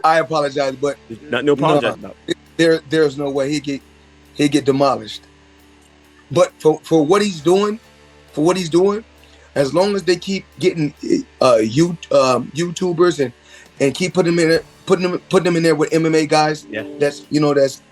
I apologize, but No apologize about. There's no way he get demolished. But for what he's doing, as long as they keep getting YouTubers and keep putting them in there with MMA guys, that's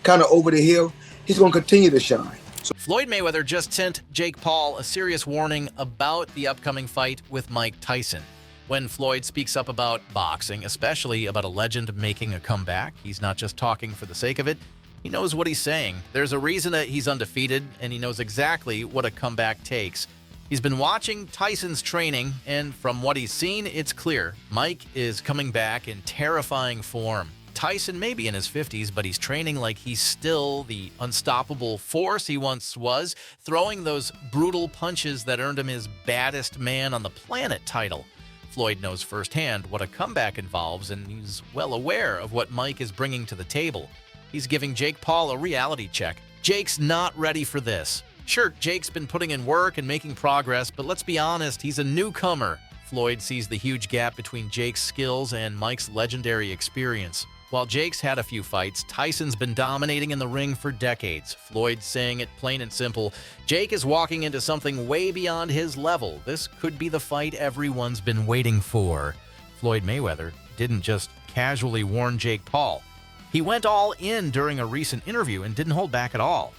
kind of over the hill, he's gonna continue to shine. Floyd Mayweather just sent Jake Paul a serious warning about the upcoming fight with Mike Tyson. When Floyd speaks up about boxing, especially about a legend making a comeback, he's not just talking for the sake of it. He knows what he's saying. There's a reason that he's undefeated, and he knows exactly what a comeback takes. He's been watching Tyson's training, and from what he's seen, it's clear Mike is coming back in terrifying form. Tyson may be in his 50s, but he's training like he's still the unstoppable force he once was, throwing those brutal punches that earned him his baddest man on the planet title. Floyd knows firsthand what a comeback involves, and he's well aware of what Mike is bringing to the table. He's giving Jake Paul a reality check. Jake's not ready for this. Sure, Jake's been putting in work and making progress, but let's be honest, he's a newcomer. Floyd sees the huge gap between Jake's skills and Mike's legendary experience. While Jake's had a few fights, Tyson's been dominating in the ring for decades. Floyd's saying it plain and simple, Jake is walking into something way beyond his level. This could be the fight everyone's been waiting for. Floyd Mayweather didn't just casually warn Jake Paul. He went all in during a recent interview and didn't hold back at all.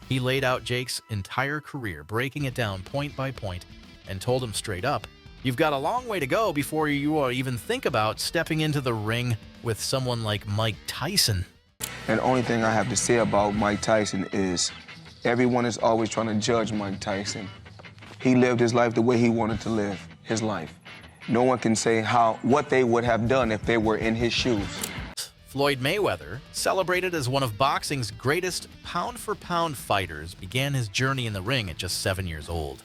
He laid out Jake's entire career, breaking it down point by point, and told him straight up, you've got a long way to go before you even think about stepping into the ring with someone like Mike Tyson. And the only thing I have to say about Mike Tyson is everyone is always trying to judge Mike Tyson. He lived his life the way he wanted to live his life. No one can say what they would have done if they were in his shoes. Floyd Mayweather, celebrated as one of boxing's greatest pound-for-pound fighters, began his journey in the ring at just 7 years old.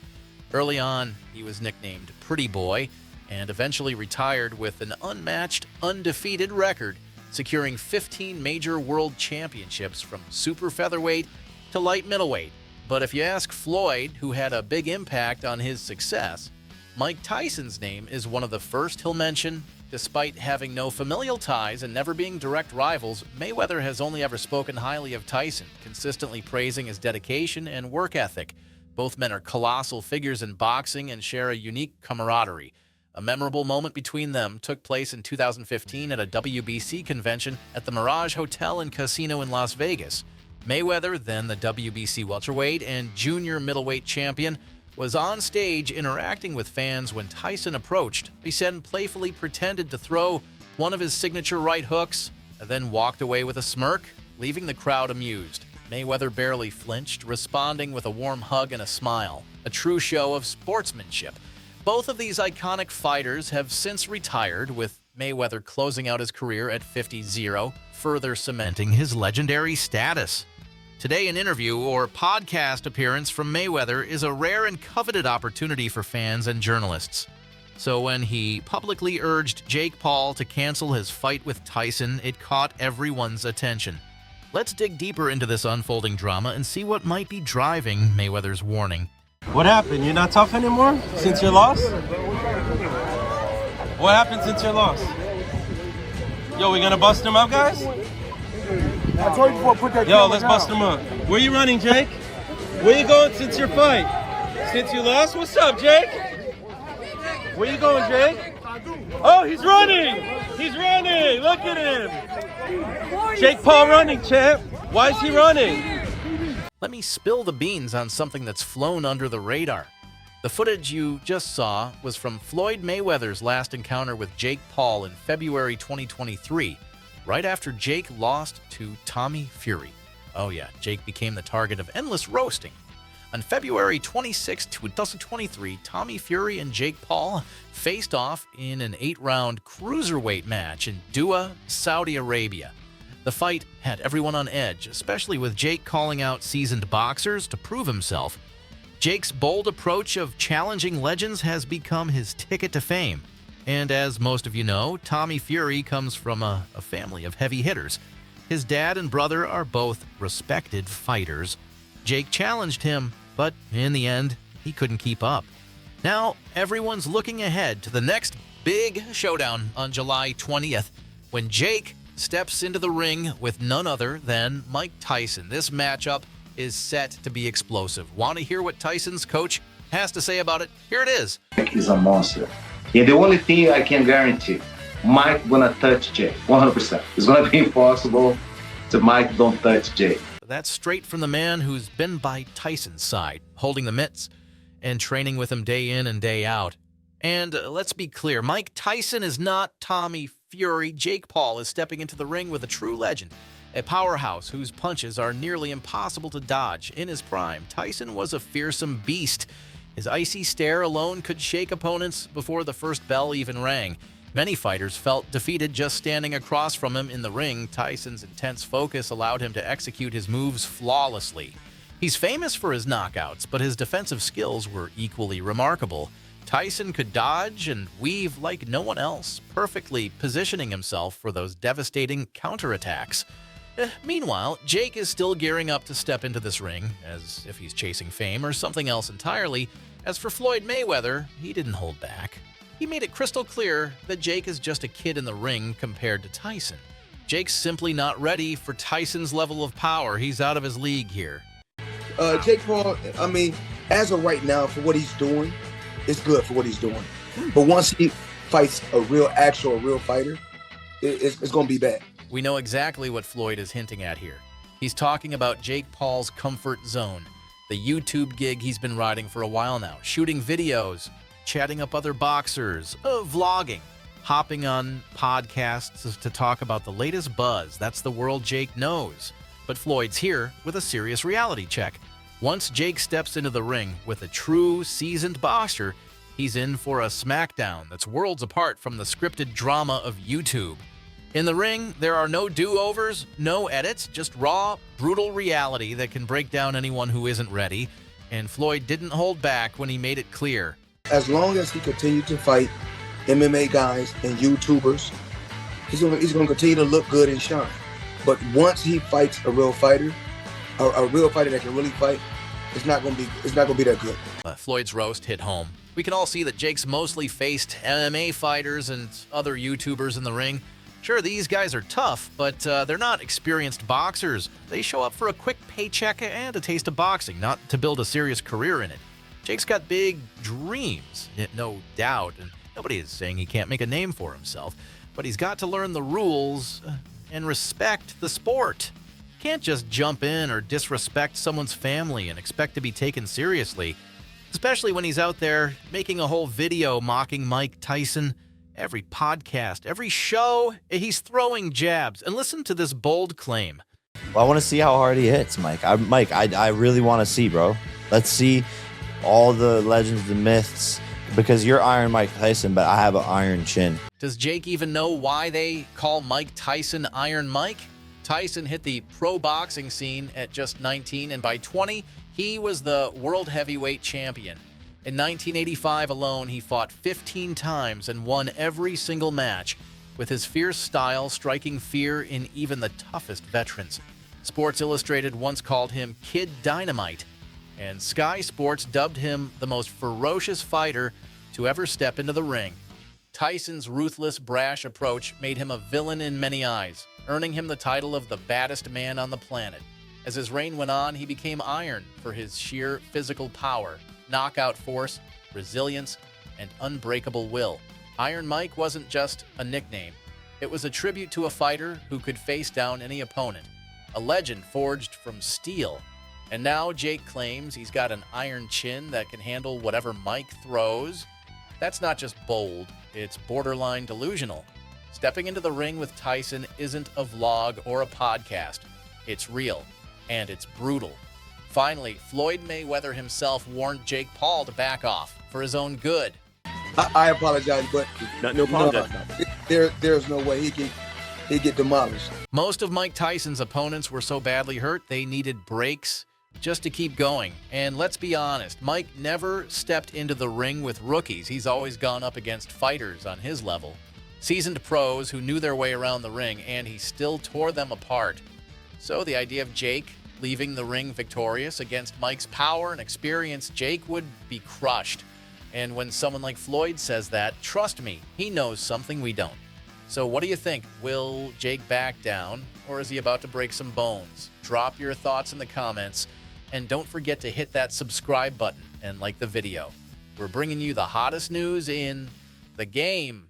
Early on, he was nicknamed Pretty Boy and eventually retired with an unmatched, undefeated record, securing 15 major world championships from super featherweight to light middleweight. But if you ask Floyd, who had a big impact on his success, Mike Tyson's name is one of the first he'll mention. Despite having no familial ties and never being direct rivals, Mayweather has only ever spoken highly of Tyson, consistently praising his dedication and work ethic. Both men are colossal figures in boxing and share a unique camaraderie. A memorable moment between them took place in 2015 at a WBC convention at the Mirage Hotel and Casino in Las Vegas. Mayweather, then the WBC welterweight and junior middleweight champion, was on stage interacting with fans when Tyson approached. He said playfully pretended to throw one of his signature right hooks, and then walked away with a smirk, leaving the crowd amused. Mayweather barely flinched, responding with a warm hug and a smile, a true show of sportsmanship. Both of these iconic fighters have since retired, with Mayweather closing out his career at 50-0, further cementing his legendary status. Today, an interview or podcast appearance from Mayweather is a rare and coveted opportunity for fans and journalists. So when he publicly urged Jake Paul to cancel his fight with Tyson, it caught everyone's attention. Let's dig deeper into this unfolding drama and see what might be driving Mayweather's warning. What happened? You're not tough anymore since your loss? What happened since your loss? Yo, we gonna bust him up, guys? I told you before, put that. Yo, let's bust him up. Where you running, Jake? Where you going since your fight? Since you lost? What's up, Jake? Where you going, Jake? Oh, he's running! He's running! Look at him! Jake Paul running, champ. Why is he running? Let me spill the beans on something that's flown under the radar. The footage you just saw was from Floyd Mayweather's last encounter with Jake Paul in February 2023, right after Jake lost to Tommy Fury. Oh yeah, Jake became the target of endless roasting. On February 26, 2023, Tommy Fury and Jake Paul faced off in an 8-round cruiserweight match in Doha, Saudi Arabia. The fight had everyone on edge, especially with Jake calling out seasoned boxers to prove himself. Jake's bold approach of challenging legends has become his ticket to fame. And as most of you know, Tommy Fury comes from a family of heavy hitters. His dad and brother are both respected fighters. Jake challenged him, but in the end, he couldn't keep up. Now, everyone's looking ahead to the next big showdown on July 20th. when Jake steps into the ring with none other than Mike Tyson. This matchup is set to be explosive. Want to hear what Tyson's coach has to say about it? Here it is. Mike is a monster. And the only thing I can guarantee, Mike gonna touch Jake, 100%. It's gonna be impossible to Mike don't touch Jake. That's straight from the man who's been by Tyson's side, holding the mitts and training with him day in and day out. And let's be clear, Mike Tyson is not Tommy Fury. Jake Paul is stepping into the ring with a true legend, a powerhouse whose punches are nearly impossible to dodge. In his prime, Tyson was a fearsome beast. His icy stare alone could shake opponents before the first bell even rang. Many fighters felt defeated just standing across from him in the ring. Tyson's intense focus allowed him to execute his moves flawlessly. He's famous for his knockouts, but his defensive skills were equally remarkable. Tyson could dodge and weave like no one else, perfectly positioning himself for those devastating counterattacks. Meanwhile, Jake is still gearing up to step into this ring, as if he's chasing fame or something else entirely. As for Floyd Mayweather, he didn't hold back. He made it crystal clear that Jake is just a kid in the ring compared to Tyson. Jake's simply not ready for Tyson's level of power. He's out of his league here. Jake Paul, I mean, as of right now, for what he's doing, it's good for what he's doing. But once he fights a real fighter, it's going to be bad. We know exactly what Floyd is hinting at here. He's talking about Jake Paul's comfort zone, the YouTube gig he's been riding for a while now, shooting videos, chatting up other boxers, vlogging, hopping on podcasts to talk about the latest buzz. That's the world Jake knows. But Floyd's here with a serious reality check. Once Jake steps into the ring with a true seasoned boxer, he's in for a smackdown that's worlds apart from the scripted drama of YouTube. In the ring, there are no do-overs, no edits, just raw, brutal reality that can break down anyone who isn't ready. And Floyd didn't hold back when he made it clear. As long as he continues to fight MMA guys and YouTubers, he's going to continue to look good and shine. But once he fights a real fighter, a real fighter that can really fight, it's not going to be that good. Floyd's roast hit home. We can all see that Jake's mostly faced MMA fighters and other YouTubers in the ring. Sure, these guys are tough, but they're not experienced boxers. They show up for a quick paycheck and a taste of boxing, not to build a serious career in it. Jake's got big dreams, no doubt, and nobody is saying he can't make a name for himself, but he's got to learn the rules and respect the sport. Can't just jump in or disrespect someone's family and expect to be taken seriously, especially when he's out there making a whole video mocking Mike Tyson. Every podcast, every show, he's throwing jabs. And listen to this bold claim. Well, I want to see how hard he hits, Mike. I really want to see, bro. Let's see all the legends, the myths, because you're Iron Mike Tyson, but I have an iron chin. Does Jake even know why they call Mike Tyson Iron Mike? Tyson hit the pro boxing scene at just 19, and by 20, he was the world heavyweight champion. In 1985 alone, he fought 15 times and won every single match, with his fierce style striking fear in even the toughest veterans. Sports Illustrated once called him Kid Dynamite, and Sky Sports dubbed him the most ferocious fighter to ever step into the ring. Tyson's ruthless, brash approach made him a villain in many eyes, earning him the title of the baddest man on the planet. As his reign went on, he became iron for his sheer physical power, knockout force, resilience, and unbreakable will. Iron Mike wasn't just a nickname. It was a tribute to a fighter who could face down any opponent, a legend forged from steel. And now Jake claims he's got an iron chin that can handle whatever Mike throws. That's not just bold, it's borderline delusional. Stepping into the ring with Tyson isn't a vlog or a podcast. It's real, and it's brutal. Finally, Floyd Mayweather himself warned Jake Paul to back off for his own good. I apologize, but No problem. there's no way he'd get demolished. Most of Mike Tyson's opponents were so badly hurt they needed breaks just to keep going. And let's be honest, Mike never stepped into the ring with rookies. He's always gone up against fighters on his level, seasoned pros who knew their way around the ring, and he still tore them apart. So the idea of Jake leaving the ring victorious against Mike's power and experience, Jake would be crushed. And when someone like Floyd says that, trust me, he knows something we don't. So what do you think? Will Jake back down, or is he about to break some bones? Drop your thoughts in the comments, and don't forget to hit that subscribe button and like the video. We're bringing you the hottest news in the game.